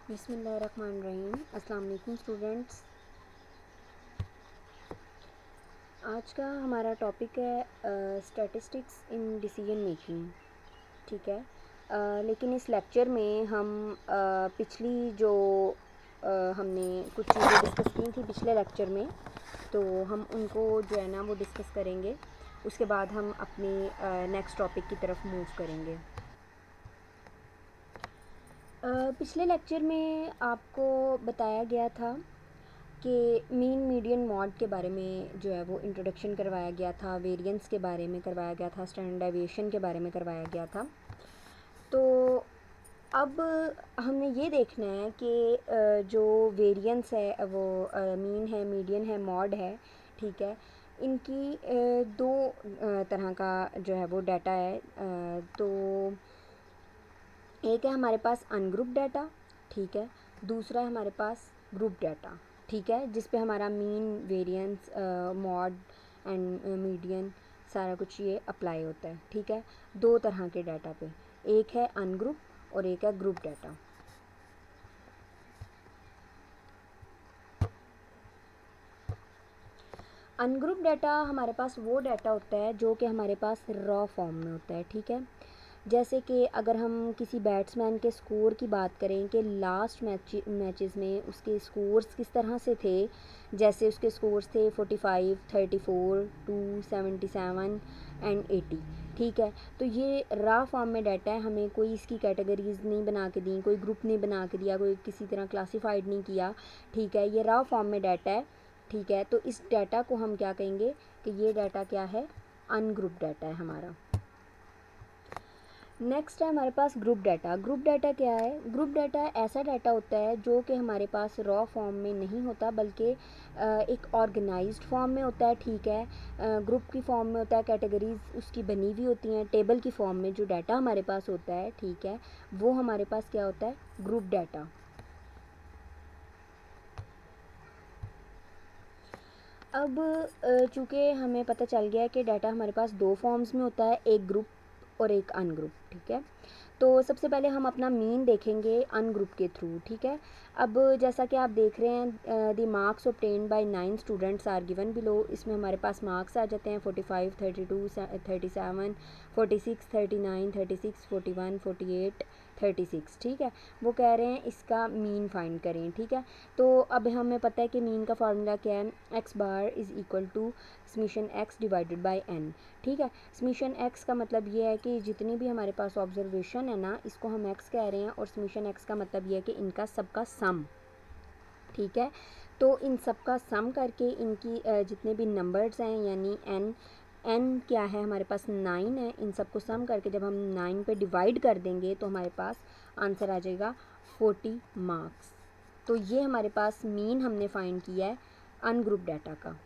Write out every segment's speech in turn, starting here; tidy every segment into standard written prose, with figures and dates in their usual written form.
बिस्मिल्लाहिर्रहमानिर्रहीम। अस्सलाम वालेकुम स्टूडेंट्स। आज का हमारा टॉपिक है स्टैटिस्टिक्स इन डिसीजन मेकिंग। ठीक है। लेकिन इस लेक्चर में हम पिछली जो हमने कुछ चीज़ें डिस्कस की थी पिछले लेक्चर में, तो हम उनको जो है ना वो डिस्कस करेंगे। उसके बाद हम अपनी नेक्स्ट टॉपिक की तरफ मूव करेंगे। पिछले लेक्चर में आपको बताया गया था कि मीन मीडियन मॉड के बारे में जो है वो इंट्रोडक्शन करवाया गया था, वेरिएंस के बारे में करवाया गया था, स्टैंडर्ड डेविएशन के बारे में करवाया गया था। तो अब हमने ये देखना है कि जो वेरिएंस है वो मीन है, मीडियन है, मॉड है। ठीक है। इनकी दो तरह का जो है वो डाटा है। तो एक है हमारे पास अनग्रुप डाटा। ठीक है। दूसरा है हमारे पास ग्रुप डाटा। ठीक है, जिस पे हमारा mean, variance, mod and median सारा कुछ ये अप्लाई होता है। ठीक है। दो तरह के डाटा पे, एक है अनग्रुप और एक है ग्रुप डाटा। अनग्रुप डाटा हमारे पास वो डाटा होता है जो कि हमारे पास रॉ फॉर्म में होता है। ठीक है। जैसे कि अगर हम किसी बैट्समैन के स्कोर की बात करें कि लास्ट मैचेस में उसके स्कोर्स किस तरह से थे, जैसे उसके स्कोर्स थे 45, 34, 277 एंड 80। ठीक है। तो ये रॉ फॉर्म में डाटा है, हमें कोई इसकी कैटेगरीज नहीं बना के दी, कोई ग्रुप नहीं बना के दिया, कोई किसी तरह क्लासीफाइड नहीं किया। ठीक है। ये रॉ फॉर्म में डाटा है। ठीक है। तो इस डाटा को हम क्या कहेंगे कि ये डाटा क्या है, अनग्रुप डाटा है हमारा। नेक्स्ट है हमारे पास ग्रुप डाटा। ग्रुप डाटा क्या है? ग्रुप डाटा ऐसा डाटा होता है जो कि हमारे पास रॉ फॉर्म में नहीं होता, बल्कि एक ऑर्गेनाइज्ड फॉर्म में होता है। ठीक है। ग्रुप की फॉर्म में होता है, कैटेगरीज उसकी बनी हुई होती हैं। टेबल की फॉर्म में जो डाटा हमारे पास होता है, ठीक है, वो हमारे पास क्या होता है, ग्रुप डाटा। अब चूँकि हमें पता चल गया है कि डाटा हमारे पास दो फॉर्म्स में होता है, एक ग्रुप और एक अनग्रुप। ठीक है। तो सबसे पहले हम अपना मीन देखेंगे अनग्रुप के थ्रू। ठीक है। अब जैसा कि आप देख रहे हैं, the marks obtained by 9 students are given below. इसमें हमारे पास मार्क्स आ जाते हैं 45, 32, 37, 46, 39, 36, 41, 48, 36। ठीक है। वो कह रहे हैं इसका मीन फाइंड करें। ठीक है। तो अब हमें पता है कि मीन का फार्मूला क्या है, x bar is equal to summation x divided by n. ठीक है। समीशन एक्स का मतलब ये है कि जितनी भी हमारे पास ऑब्जर्वेशन है ना, इसको हम एक्स कह रहे हैं, और समीशन एक्स का मतलब ये है कि इनका सबका सम। ठीक है। तो इन सब का सम करके इनकी जितने भी नंबर्स हैं, यानी एन क्या है हमारे पास 9 है, इन सब को सम करके जब हम 9 पे डिवाइड कर देंगे तो हमारे पास आंसर आ जाएगा 40 मार्क्स। तो ये हमारे पास मीन हमने फाइंड किया है अनग्रुप डाटा का।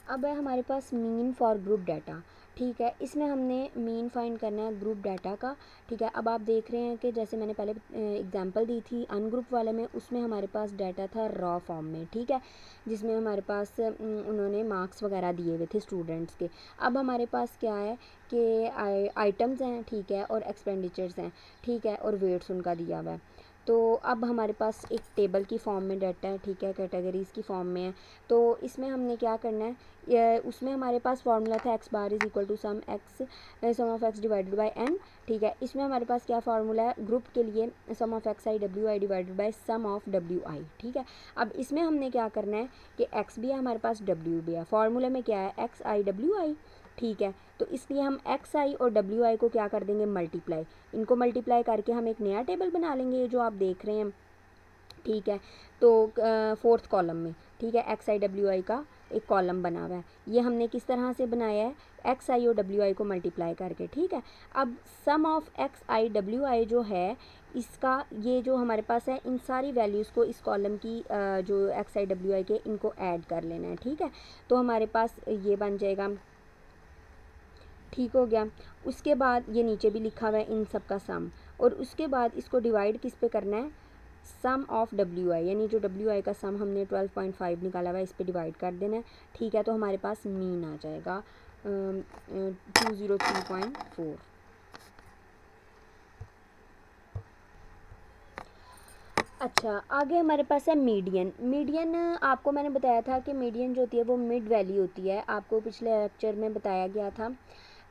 अब है हमारे पास मीन फॉर ग्रुप डाटा। ठीक है। इसमें हमने मीन फाइंड करना है ग्रुप डाटा का। ठीक है। अब आप देख रहे हैं कि जैसे मैंने पहले एग्जांपल दी थी अनग्रुप वाले में, उसमें हमारे पास डाटा था रॉ फॉर्म में। ठीक है। जिसमें हमारे पास उन्होंने मार्क्स वगैरह दिए हुए थे स्टूडेंट्स के। अब हमारे पास क्या है कि आइटम्स हैं, ठीक है, और एक्सपेंडिचर्स हैं, ठीक है, और वेट्स उनका दिया हुआ है। तो अब हमारे पास एक टेबल की फॉर्म में डाटा है, ठीक है, कैटेगरीज़ की फॉर्म में है। तो इसमें हमने क्या करना है, उसमें हमारे पास फार्मूला था x bar is equal to sum of x divided by n. ठीक है। इसमें हमारे पास क्या फार्मूला है ग्रुप के लिए, sum of x I W I divided by sum of W I. ठीक है। अब इसमें हमने क्या करना है कि एक्स भी है हमारे पास, डब्ल्यू भी है। फार्मूले में क्या है, एक्स आई डब्ल्यू आई। ठीक है। तो इसलिए हम एक्स आई और डब्ल्यू आई को क्या कर देंगे, मल्टीप्लाई। इनको मल्टीप्लाई करके हम एक नया टेबल बना लेंगे, जो आप देख रहे हैं। ठीक है। तो फोर्थ कॉलम में, ठीक है, एक्स आई डब्ल्यू आई का एक कॉलम बना हुआ है। ये हमने किस तरह से बनाया है, एक्स आई और डब्ल्यू आई को मल्टीप्लाई करके। ठीक है। अब sum of x I W i जो है, इसका ये जो हमारे पास है, इन सारी वैल्यूज़ को इस कॉलम की जो एक्स आई डब्ल्यू आई के, इनको ऐड कर लेना है। ठीक है। तो हमारे पास ये बन जाएगा, ठीक हो गया। उसके बाद ये नीचे भी लिखा हुआ है इन सब का सम, और उसके बाद इसको डिवाइड किस पे करना है, सम ऑफ डब्ल्यू आई, यानी जो डब्ल्यू आई का सम हमने 12.5 निकाला हुआ है, इस पे डिवाइड कर देना है। ठीक है। तो हमारे पास मीन आ जाएगा 203.4। अच्छा, आगे हमारे पास है मीडियन। मीडियन आपको मैंने बताया था कि मीडियन जो होती है वो मिड वैल्यू होती है, आपको पिछले लेक्चर में बताया गया था।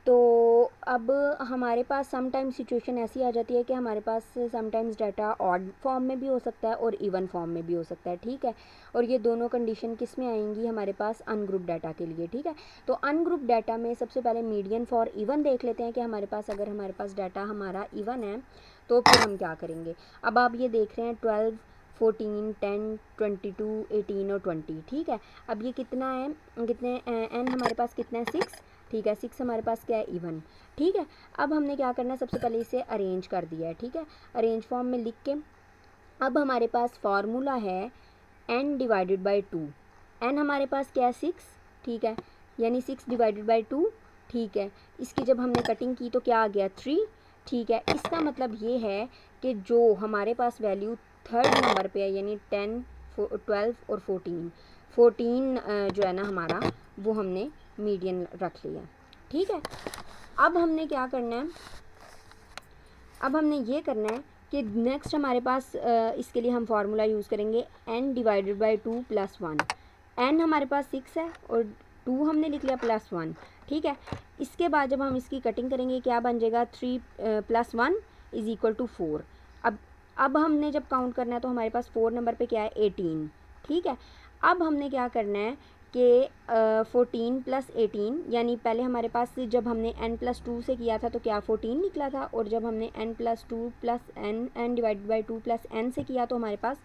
तो अब हमारे पास समटाइम्स सिचुएशन ऐसी आ जाती है कि हमारे पास समटाइम्स डाटा ऑड फॉर्म में भी हो सकता है और इवन फॉर्म में भी हो सकता है, ठीक है। और ये दोनों कंडीशन किस में आएंगी हमारे पास, अनग्रुप डाटा के लिए, ठीक है। तो अनग्रुप डाटा में सबसे पहले मीडियन फॉर इवन देख लेते हैं कि हमारे पास अगर हमारे पास डाटा हमारा इवन है तो फिर हम क्या करेंगे। अब आप ये देख रहे हैं 12, 14, 10, 22, 18 और 20, ठीक है। अब ये कितना है, कितने एन हमारे पास कितना है, 6, ठीक है। 6 हमारे पास क्या है, इवन, ठीक है। अब हमने क्या करना है, सबसे पहले इसे अरेंज कर दिया है, ठीक है। अरेंज फॉर्म में लिख के अब हमारे पास फार्मूला है n डिवाइडेड बाई 2। n हमारे पास क्या है, 6, ठीक है, यानी 6 डिवाइडेड बाई 2, ठीक है। इसकी जब हमने कटिंग की तो क्या आ गया, 3, ठीक है। इसका मतलब ये है कि जो हमारे पास वैल्यू थर्ड नंबर पे है, यानी 10, 12 और 14 जो है ना हमारा, वो हमने मीडियन रख लिया, ठीक है। अब हमने क्या करना है, अब हमने ये करना है कि नेक्स्ट हमारे पास इसके लिए हम फार्मूला यूज़ करेंगे n divided by 2 plus 1। n हमारे पास 6 है और 2 हमने लिख लिया प्लस 1, ठीक है। इसके बाद जब हम इसकी कटिंग करेंगे क्या बन जाएगा, 3 प्लस 1 इज़ इक्वल टू 4। अब हमने जब काउंट करना है तो हमारे पास 4 नंबर पे क्या है, 18, ठीक है। अब हमने क्या करना है कि 14 प्लस 18, यानी पहले हमारे पास जब हमने n+2 से किया था तो क्या 14 निकला था, और जब हमने n+2 plus n divided by 2 plus n से किया तो हमारे पास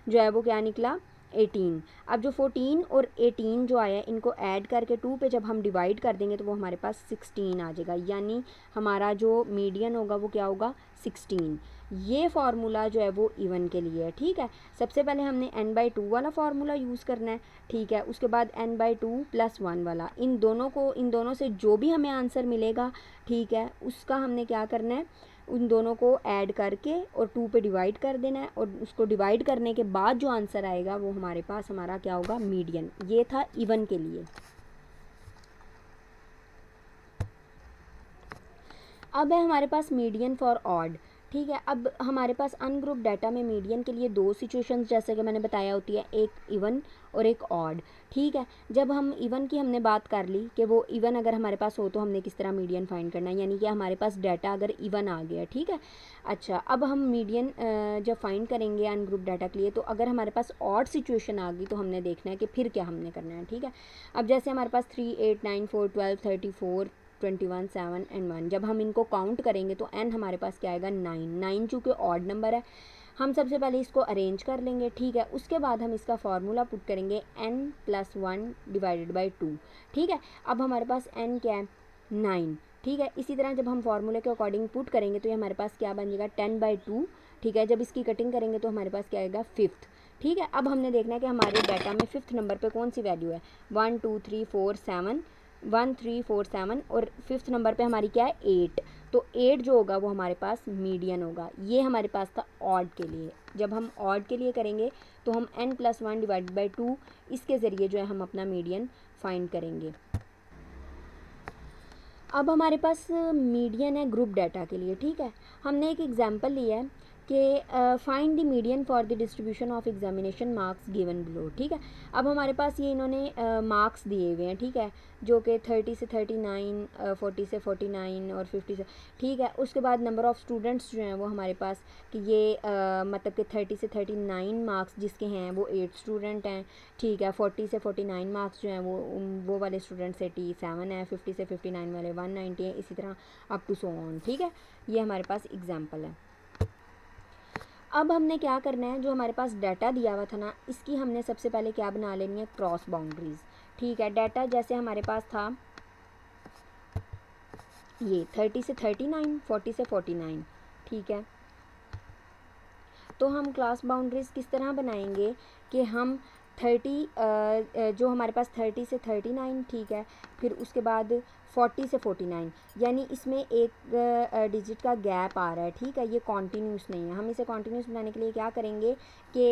जो है वो क्या निकला, 18। अब जो 14 और 18 जो आया इनको ऐड करके 2 पे जब हम डिवाइड कर देंगे तो वो हमारे पास 16 आ जाएगा, यानी हमारा जो मीडियन होगा वो क्या होगा, 16। ये फार्मूला जो है वो इवन के लिए है, ठीक है। सबसे पहले हमने n/2 वाला फार्मूला यूज़ करना है, ठीक है। उसके बाद n/2 प्लस 1 वाला, इन दोनों से जो भी हमें आंसर मिलेगा, ठीक है, उसका हमने क्या करना है, उन दोनों को ऐड करके और 2 पे डिवाइड कर देना है, और उसको डिवाइड करने के बाद जो आंसर आएगा वो हमारे पास हमारा क्या होगा, मीडियन। ये था इवन के लिए। अब है हमारे पास मीडियन फॉर ऑड, ठीक है। अब हमारे पास अनग्रुप डाटा में मीडियन के लिए दो सिचुएशंस जैसे कि मैंने बताया होती है, एक इवन और एक ऑड, ठीक है। जब हम इवन की हमने बात कर ली कि वो इवन अगर हमारे पास हो तो हमने किस तरह मीडियन फाइंड करना है, यानी कि हमारे पास डाटा अगर इवन आ गया, ठीक है। अच्छा, अब हम मीडियन जब फाइंड करेंगे अनग्रुप डाटा के लिए, तो अगर हमारे पास ऑड सिचुएशन आ गई तो हमने देखना है कि फिर क्या हमने करना है, ठीक है। अब जैसे हमारे पास 3, 8, 9, 4, 12, 34, 21, 7 एंड 1, जब हम इनको काउंट करेंगे तो n हमारे पास क्या आएगा, 9 चूँकि ऑड नंबर है, हम सबसे पहले इसको अरेंज कर लेंगे, ठीक है। उसके बाद हम इसका फार्मूला पुट करेंगे n+1 डिवाइडेड बाई 2, ठीक है। अब हमारे पास n क्या है, 9, ठीक है। इसी तरह जब हम फार्मूले के अकॉर्डिंग पुट करेंगे तो ये हमारे पास क्या बन जाएगा, 10/2, ठीक है। जब इसकी कटिंग करेंगे तो हमारे पास क्या आएगा, 5th, ठीक है। अब हमने देखना है कि हमारे डाटा में 5th नंबर पे कौन सी वैल्यू है, 1 2 3 4 7, 1 3 4 7, और 5th नंबर पे हमारी क्या है, 8। तो 8 जो होगा वो हमारे पास मीडियन होगा। ये हमारे पास था ऑड के लिए। जब हम ऑड के लिए करेंगे तो हम n+1 डिवाइडेड बाई 2 इसके ज़रिए जो है हम अपना मीडियन फाइंड करेंगे। अब हमारे पास मीडियन है ग्रुप डाटा के लिए, ठीक है। हमने एक एग्जांपल लिया है कि find the median for the distribution of examination marks given below, ठीक है। अब हमारे पास ये इन्होंने मार्क्स दिए हुए हैं, ठीक है, जो कि 30 से 39, 40 से 49 और 50 से, ठीक है। उसके बाद नंबर ऑफ़ स्टूडेंट्स जो हैं वो हमारे पास कि ये मतलब कि 30 से 39 मार्क्स जिसके हैं वो 8 स्टूडेंट हैं, ठीक है। 40 से 49 मार्क्स जो हैं वो वाले स्टूडेंट्स 87 है, 50 से 59 वाले 190 है, इसी तरह अप टू सो ऑन, ठीक है। ये हमारे पास एग्जांपल है। अब हमने क्या करना है, जो हमारे पास डाटा दिया हुआ था ना, इसकी हमने सबसे पहले क्या बना लेनी है, क्रॉस बाउंड्रीज, ठीक है। डाटा जैसे हमारे पास था ये 30 से 39, 40 से 49, ठीक है। तो हम क्लास बाउंड्रीज किस तरह बनाएंगे कि हम 30 जो हमारे पास 30 से 39, ठीक है, फिर उसके बाद 40 से 49, यानी इसमें एक डिजिट का गैप आ रहा है, ठीक है, ये कॉन्टीन्यूस नहीं है। हम इसे कॉन्टीन्यूस बनाने के लिए क्या करेंगे कि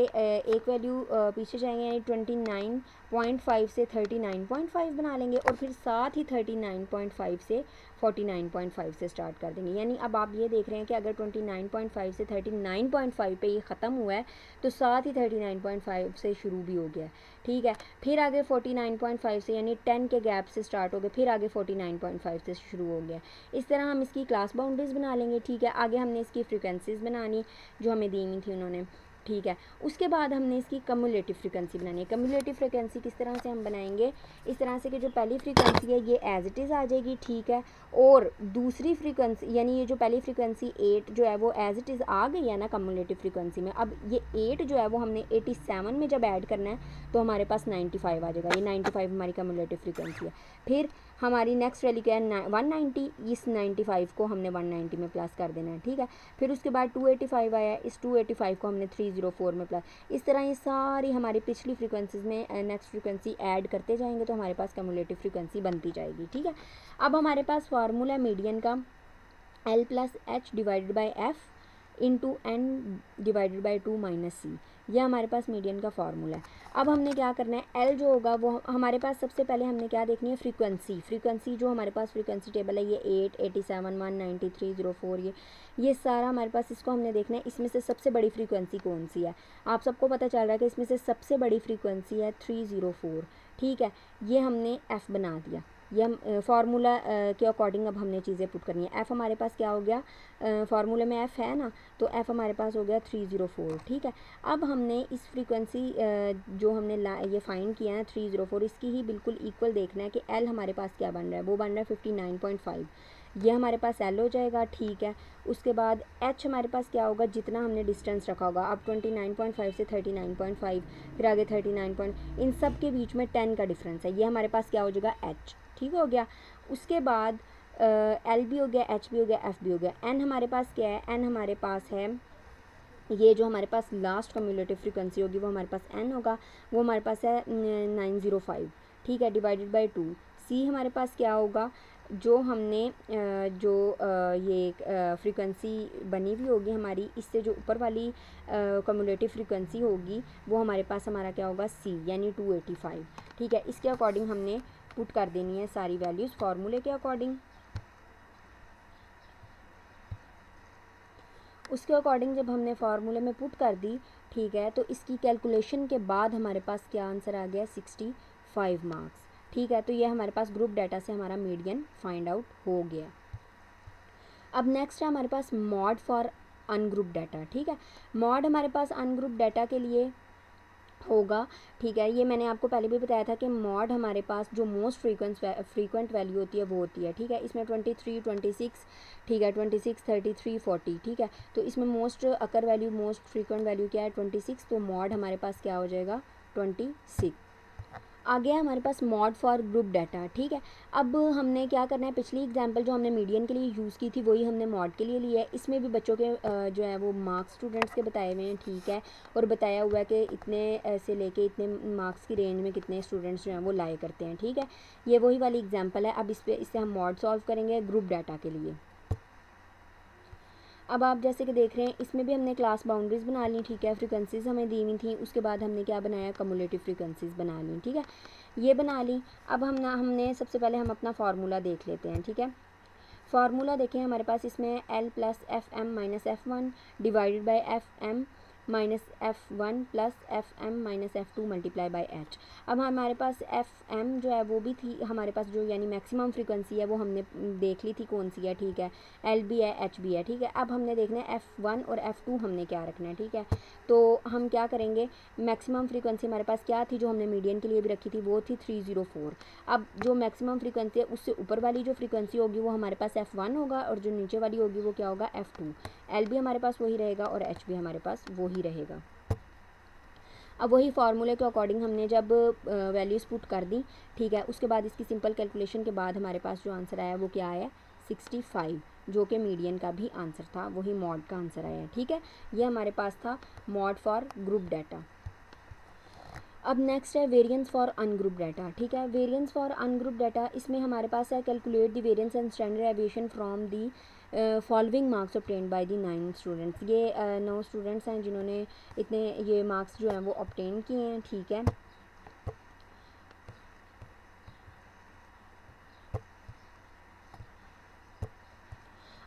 एक वैल्यू पीछे जाएंगे, यानी 29.5 से 39.5 बना लेंगे, और फिर साथ ही 39.5 से 49.5 से स्टार्ट कर देंगे। यानी अब आप ये देख रहे हैं कि अगर 29.5 से 39.5 पे ये ख़त्म हुआ है तो साथ ही 39.5 से शुरू भी हो गया है, ठीक है। फिर आगे 49.5 से, यानी 10 के गैप से स्टार्ट हो गए, फिर आगे 49.5 से शुरू हो गया। इस तरह हम इसकी क्लास बाउंड्रीज़ बना लेंगे, ठीक है। आगे हमने इसकी फ्रीक्वेंसीज़ बनानी जो हमें दी हुई थी उन्होंने, ठीक है। उसके बाद हमने इसकी कम्युलेटिव फ्रीक्वेंसी बनानी है। कम्युलेटिव फ्रीक्वेंसी किस तरह से हम बनाएंगे, इस तरह से कि जो पहली फ्रीक्वेंसी है ये एज इट इज़ आ जाएगी, ठीक है, और दूसरी फ्रीक्वेंसी यानी ये जो पहली फ्रीक्वेंसी 8 जो है वो एज इट इज़ आ गई है ना कम्युलेटिव फ्रीक्वेंसी में। अब ये 8 जो है वो हमने 87 में जब ऐड करना है तो हमारे पास 95 आ जाएगा। ये 95 हमारी कम्युलेटिव फ्रीक्वेंसी है। फिर हमारी नेक्स्ट वैल्यू क्या है 190, इस 95 को हमने 190 में प्लस कर देना है, ठीक है। फिर उसके बाद 285 आया, इस 285 को हमने 304 में प्लस, इस तरह ये सारी हमारी पिछली फ्रीक्वेंसीज़ में नेक्स्ट फ्रीक्वेंसी ऐड करते जाएंगे तो हमारे पास कम्युलेटिव फ्रीक्वेंसी बनती जाएगी, ठीक है। अब हमारे पास फार्मूला मीडियन का L plus h divided by f into n divided by 2 minus c, यह हमारे पास मीडियन का फार्मूला है। अब हमने क्या करना है, L जो होगा वो हमारे पास सबसे पहले हमने क्या देखनी है, फ्रीक्वेंसी जो हमारे पास फ्रीक्वेंसी टेबल है ये 8, 87, 190, 304, ये सारा हमारे पास, इसको हमने देखना है इसमें से सबसे बड़ी फ्रीक्वेंसी कौन सी है। आप सबको पता चल रहा है कि इसमें से सबसे बड़ी फ्रीक्वेंसी है 304, ठीक है। ये हमने F बना दिया, ये हम फार्मूला के अकॉर्डिंग अब हमने चीज़ें पुट करनी है। F हमारे पास क्या हो गया, फार्मूले में F है ना, तो F हमारे पास हो गया 304, ठीक है। अब हमने इस फ्रीक्वेंसी जो हमने ये फाइंड किया है 304, इसकी ही बिल्कुल इक्वल देखना है कि L हमारे पास क्या बन रहा है, वो बन रहा है 59.5, ये हमारे पास L हो जाएगा, ठीक है। उसके बाद H हमारे पास क्या होगा, जितना हमने डिस्टेंस रखा होगा, अब 29.5 से 39.5, फिर आगे 39 इन सब के बीच में 10 का डिफरेंस है, ये हमारे पास क्या हो जाएगा H, ठीक हो गया। उसके बाद L भी हो गया, H भी हो गया, F भी हो गया। N हमारे पास क्या है, N हमारे पास है ये जो हमारे पास लास्ट कम्युलेटिव फ्रीक्वेंसी होगी वो हमारे पास N होगा, वो हमारे पास है 905, ठीक है, डिवाइडेड बाई 2। C हमारे पास क्या होगा, जो हमने ये फ्रीक्वेंसी बनी हुई होगी हमारी, इससे जो ऊपर वाली कम्युलेटिव फ्रीक्वेंसी होगी वो हमारे पास हमारा क्या होगा C, यानी 285, ठीक है। इसके अकॉर्डिंग हमने पुट कर देनी है सारी वैल्यूज़ फार्मूले के अकॉर्डिंग। उसके अकॉर्डिंग जब हमने फार्मूले में पुट कर दी, ठीक है, तो इसकी कैलकुलेशन के बाद हमारे पास क्या आंसर आ गया 65 मार्क्स, ठीक है। तो ये हमारे पास ग्रुप डाटा से हमारा मीडियन फाइंड आउट हो गया। अब नेक्स्ट है हमारे पास मॉड फॉर अनग्रुप डाटा, ठीक है। मॉड हमारे पास अनग्रुप डाटा के लिए होगा, ठीक है। ये मैंने आपको पहले भी बताया था कि मॉड हमारे पास जो मोस्ट फ्रीक्वेंट वैल्यू होती है वो होती है, ठीक है। इसमें 23, 26, ठीक है, 26, 33, 40, ठीक है। तो इसमें मोस्ट अकर वैल्यू, मोस्ट फ्रीक्वेंट वैल्यू क्या है 26, तो मॉड हमारे पास क्या हो जाएगा 26। आगे है हमारे पास मॉड फॉर ग्रुप डाटा, ठीक है। अब हमने क्या करना है, पिछली एग्जांपल जो हमने मीडियन के लिए यूज़ की थी वही हमने मॉड के लिए लिया है। इसमें भी बच्चों के जो है वो मार्क्स स्टूडेंट्स के बताए हुए हैं, ठीक है, और बताया हुआ है कि इतने से लेके इतने मार्क्स की रेंज में कितने स्टूडेंट्स जो हैं वो लाए करते हैं, ठीक है। ये वही वाली एग्जाम्पल है। अब इससे हम मॉड सॉल्व करेंगे ग्रुप डाटा के लिए। अब आप जैसे कि देख रहे हैं इसमें भी हमने क्लास बाउंड्रीज़ बना ली, ठीक है। फ्रीक्वेंसीज़ हमें दी हुई थी, उसके बाद हमने क्या बनाया, कम्युलेटिव फ्रीक्वेंसीज़ बना ली, ठीक है, ये बना ली। अब हमने सबसे पहले हम अपना फार्मूला देख लेते हैं, ठीक है। फार्मूला देखें हमारे पास इसमें L plus F M minus F1 divided by FM minus F1 plus FM minus F2 multiply by H। अब हमारे पास FM जो है वो भी थी हमारे पास, जो यानी मैक्सिमम फ्रीक्वेंसी है वो हमने देख ली थी कौन सी है, ठीक है, L भी है, H भी है, ठीक है। अब हमने देखना है F1 और F2 हमने क्या रखना है, ठीक है। तो हम क्या करेंगे, मैक्सिमम फ्रीक्वेंसी हमारे पास क्या थी जो हमने मीडियन के लिए भी रखी थी, वो थी 304। अब जो मैक्सिमम फ्रीक्वेंसी है उससे ऊपर वाली जो फ्रीक्वेंसी होगी वो हमारे पास F1 होगा, और जो नीचे वाली होगी वो क्या होगा F2। L भी हमारे पास वही रहेगा और H भी हमारे पास वही रहेगा। अब वही फार्मूले के अकॉर्डिंग हमने जब वैल्यूज़ पुट कर दी, ठीक है, उसके बाद इसकी सिंपल कैलकुलेशन के बाद हमारे पास जो आंसर आया वो क्या आया 65, जो कि मीडियन का भी आंसर था, वही मॉड का आंसर आया, ठीक है। ये हमारे पास था मॉड फॉर ग्रुप डाटा। अब नेक्स्ट है वेरिएंस फॉर अनग्रुप डाटा। ठीक है, वेरिएंस फॉर अनग्रुप डाटा, इसमें हमारे पास है calculate the variance and standard deviation from the following marks obtained by the 9 students. ये 9 स्टूडेंट्स हैं जिन्होंने इतने ये मार्क्स जो हैं वो ऑब्टेन किए हैं। ठीक है,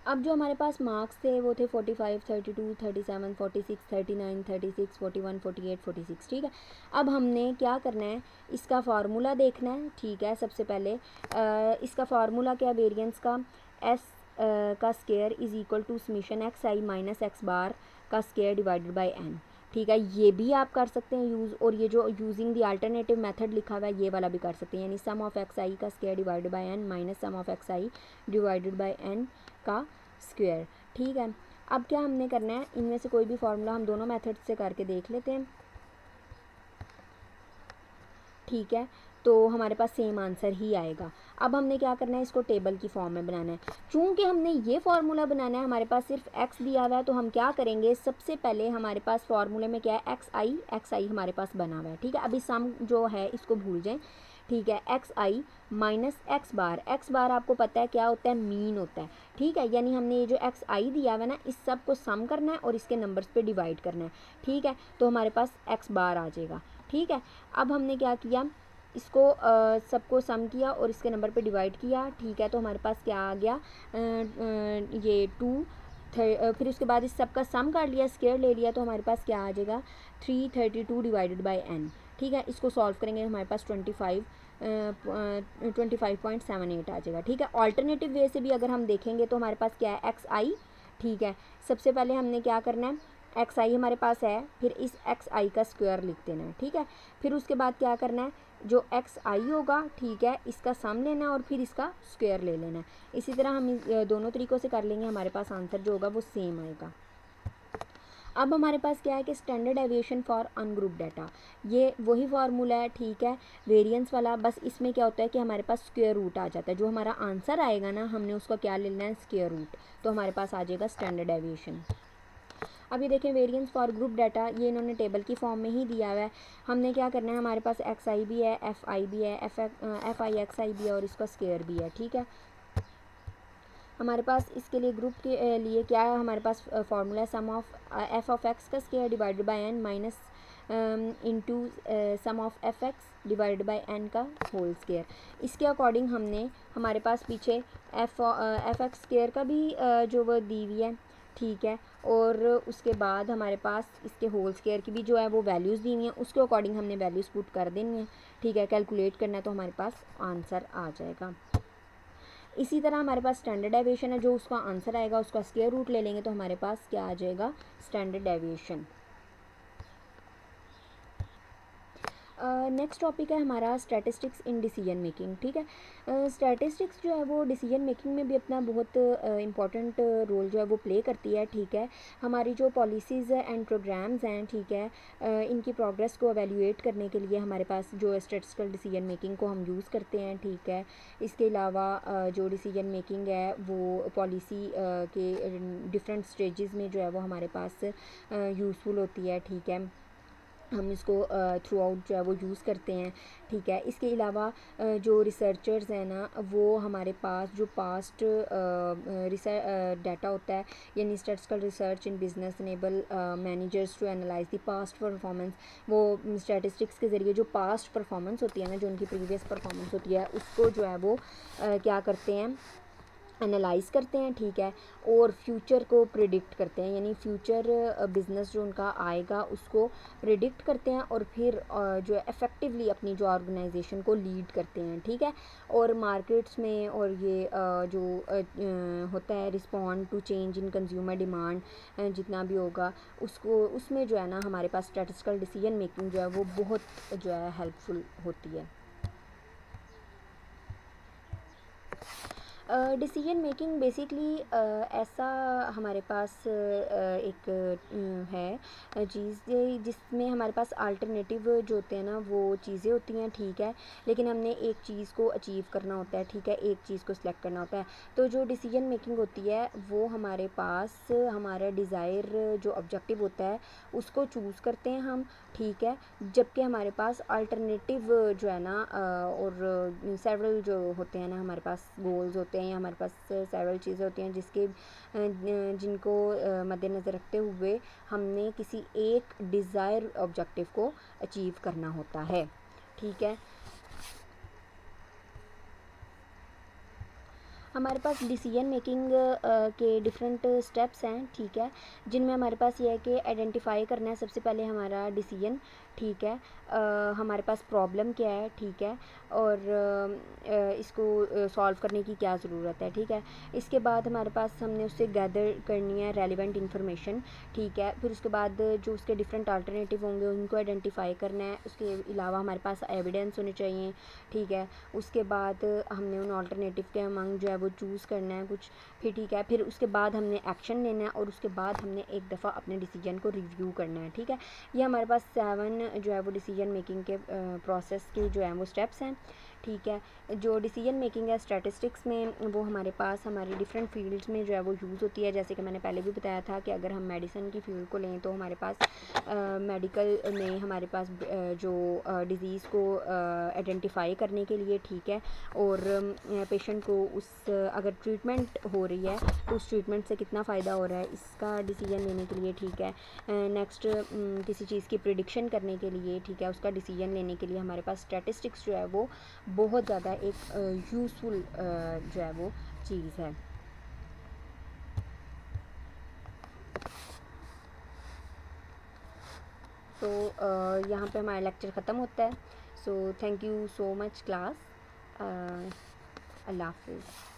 अब जो हमारे पास मार्क्स थे वो थे 45, 32, 37, 46, 39, 36, 41, 48, 46। ठीक है, अब हमने क्या करना है, इसका फार्मूला देखना है। ठीक है, सबसे पहले इसका फार्मूला क्या, वेरिएंस का एस का square is equal to summation x i minus x bar का स्केयर डिवाइडेड बाय एन। ठीक है, ये भी आप कर सकते हैं यूज़, और ये जो यूजिंग द अल्टरनेटिव मेथड लिखा हुआ है ये वाला भी कर सकते हैं, यानी सम ऑफ एक्स आई का square divided by n minus sum of x i divided by n का स्क्वायर। ठीक है, अब क्या हमने करना है, इनमें से कोई भी फार्मूला हम दोनों मेथड से करके देख लेते हैं। ठीक है, तो हमारे पास सेम आंसर ही आएगा। अब हमने क्या करना है, इसको टेबल की फॉर्म में बनाना है। चूँकि हमने ये फार्मूला बनाना है, हमारे पास सिर्फ x दिया हुआ है, तो हम क्या करेंगे, सबसे पहले हमारे पास फार्मूले में क्या है, एक्स आई हमारे पास बना हुआ है। ठीक है, अभी सम जो है इसको भूल जाएं। ठीक है, एक्स आई माइनस एक्स बार आपको पता है क्या होता है, मीन होता है। ठीक है, यानी हमने ये जो एक्स आई दिया हुआ है ना, इस सब को सम करना है और इसके नंबर्स पे डिवाइड करना है। ठीक है, तो हमारे पास एक्स बार आ जाएगा। ठीक है, अब हमने क्या किया, इसको सबको सम किया और इसके नंबर पे डिवाइड किया। ठीक है, तो हमारे पास क्या आ गया, ये 2 फिर उसके बाद इस सब का सम कर लिया, स्क्वायर ले लिया, तो हमारे पास क्या आ जाएगा, 332 डिवाइडेड बाय n। ठीक है, इसको सॉल्व करेंगे हमारे पास 25.78 आ जाएगा। ठीक है, ऑल्टरनेटिव वे से भी अगर हम देखेंगे तो हमारे पास क्या है, एक्स आई। ठीक है, सबसे पहले हमने क्या करना है, एक्स आई हमारे पास है, फिर इस एक्स आई का स्क्वायर लिख देना है। ठीक है, फिर उसके बाद क्या करना है, जो एक्स आई होगा, ठीक है, इसका सम लेना है और फिर इसका स्क्वायर ले लेना है। इसी तरह हम दोनों तरीक़ों से कर लेंगे, हमारे पास आंसर जो होगा वो सेम आएगा। अब हमारे पास क्या है कि standard deviation for ungroup data, ये वही फार्मूला है। ठीक है, वेरिएंस वाला, बस इसमें क्या होता है कि हमारे पास स्क्वायर रूट आ जाता है। जो हमारा आंसर आएगा ना, हमने उसका क्या लेना है, स्क्वायर रूट, तो हमारे पास आ जाएगा स्टैंडर्ड डेविएशन। अब ये देखें, वेरिएंस फॉर ग्रुप डाटा, ये इन्होंने टेबल की फॉर्म में ही दिया हुआ है। हमने क्या करना है, हमारे पास एक्स आई भी है, एफ आई भी है, एफ आई एक्स आई भी है और इसका स्क्वायर भी है। ठीक है, हमारे पास इसके लिए ग्रुप के लिए क्या है, हमारे पास formula sum of f of x का square divided by n minus into sum of f x divided by n का होल स्क्वायर। इसके अकॉर्डिंग हमने, हमारे पास पीछे एफ एक्स स्क्वायर का भी जो वो दी हुई है। ठीक है, और उसके बाद हमारे पास इसके होल स्क्वायर की भी जो है वो वैल्यूज़ दी हुई हैं, उसके अकॉर्डिंग हमने वैल्यूज़ पुट कर देनी है। ठीक है, कैलकुलेट करना है तो हमारे पास आंसर आ जाएगा। इसी तरह हमारे पास स्टैंडर्ड डेविएशन है, जो उसका आंसर आएगा उसका स्क्वायर रूट ले लेंगे तो हमारे पास क्या आ जाएगा, स्टैंडर्ड डेविएशन। नेक्स्ट टॉपिक है हमारा स्टैटिस्टिक्स इन डिसीजन मेकिंग। ठीक है, स्टैटिस्टिक्स जो है वो डिसीजन मेकिंग में भी अपना बहुत इम्पॉर्टेंट रोल जो है वो प्ले करती है। ठीक है, हमारी जो पॉलिसीज़ एंड प्रोग्राम्स हैं, ठीक है, इनकी प्रोग्रेस को एवेल्यूएट करने के लिए हमारे पास जो स्टैटिस्टिकल डिसीजन मेकिंग को हम यूज़ करते हैं। ठीक है, इसके अलावा जो डिसीजन मेकिंग है वो पॉलिसी के डिफरेंट स्टेजेस में जो है वो हमारे पास यूज़फुल होती है। ठीक है, हम इसको थ्रू आउट जो है वो यूज़ करते हैं। ठीक है, इसके अलावा जो रिसर्चर्स हैं ना, वो हमारे पास जो पास्ट डाटा होता है, यानी statistical research in business enable managers to analyse the past performance, वो स्टैटिस्टिक्स के ज़रिए जो पास्ट परफॉर्मेंस होती है ना, जो उनकी प्रीवियस परफॉर्मेंस होती है, उसको जो है वो क्या करते हैं, एनालाइज़ करते हैं। ठीक है, और फ्यूचर को प्रिडिक्ट करते हैं, यानी फ्यूचर बिज़नेस जो उनका आएगा उसको प्रिडिक्ट करते हैं और फिर जो है इफ़ेक्टिवली अपनी जो ऑर्गेनाइजेशन को लीड करते हैं। ठीक है, और मार्केट्स में और ये जो होता है respond to change in consumer demand, जितना भी होगा उसको, उसमें जो है ना हमारे पास स्टैटिस्टिकल डिसीजन मेकिंग जो है वो बहुत जो है हेल्पफुल होती है। डिसीजन मेकिंग बेसिकली ऐसा हमारे पास एक है चीज़ जिसमें हमारे पास अल्टरनेटिव जो होते हैं ना वो चीज़ें होती हैं, ठीक है, लेकिन हमने एक चीज़ को अचीव करना होता है, ठीक है, एक चीज़ को सिलेक्ट करना होता है। तो जो डिसीजन मेकिंग होती है वो हमारे पास हमारा डिज़ायर जो ऑब्जेक्टिव होता है उसको चूज़ करते हैं हम, ठीक है, जबकि हमारे पास अल्टरनेटिव जो है ना और सेवरल जो होते हैं ना हमारे पास गोल्स होते हैं या हमारे पास सेवरल चीज़ें होती हैं जिनको मद्देनज़र रखते हुए हमने किसी एक डिज़ायर ऑब्जेक्टिव को अचीव करना होता है, ठीक है। हमारे पास डिसीजन मेकिंग के डिफरेंट स्टेप्स हैं, ठीक है, जिनमें हमारे पास ये है कि आइडेंटिफाई करना है सबसे पहले हमारा डिसीजन, ठीक है, हमारे पास प्रॉब्लम क्या है, ठीक है, और इसको सॉल्व करने की क्या ज़रूरत है, ठीक है। इसके बाद हमारे पास हमने उससे गैदर करनी है रेलिवेंट इन्फॉर्मेशन, ठीक है, फिर उसके बाद जो उसके डिफरेंट अल्टरनेटिव होंगे उनको आइडेंटिफाई करना है, उसके अलावा हमारे पास एविडेंस होने चाहिए, ठीक है। उसके बाद हमने उन अल्टरनेटिव के अमंग जो है वो चूज़ करना है कुछ, फिर ठीक है, फिर उसके बाद हमने एक्शन लेना है और उसके बाद हमने एक दफ़ा अपने डिसीजन को रिव्यू करना है, ठीक है। ये हमारे पास 7 जो है वो डिसीजन मेकिंग के प्रोसेस के जो है वो स्टेप्स हैं, ठीक है। जो डिसीजन मेकिंग है स्टैटिस्टिक्स में वो हमारे पास हमारी डिफरेंट फील्ड्स में जो है वो यूज़ होती है, जैसे कि मैंने पहले भी बताया था कि अगर हम मेडिसिन की फील्ड को लें तो हमारे पास मेडिकल में हमारे पास जो डिज़ीज़ को आइडेंटिफाई करने के लिए, ठीक है, और पेशेंट को उस अगर ट्रीटमेंट हो रही है तो उस ट्रीटमेंट से कितना फ़ायदा हो रहा है इसका डिसीजन लेने के लिए, ठीक है। नेक्स्ट किसी चीज़ की प्रिडिक्शन करने के लिए, ठीक है, उसका डिसीजन लेने के लिए हमारे पास स्टैटिस्टिक्स जो है वो बहुत ज़्यादा एक यूज़फुल जो है वो चीज़ है। तो यहाँ पे हमारा लेक्चर ख़त्म होता है। So thank you so much class. अल्लाह हाफिज़।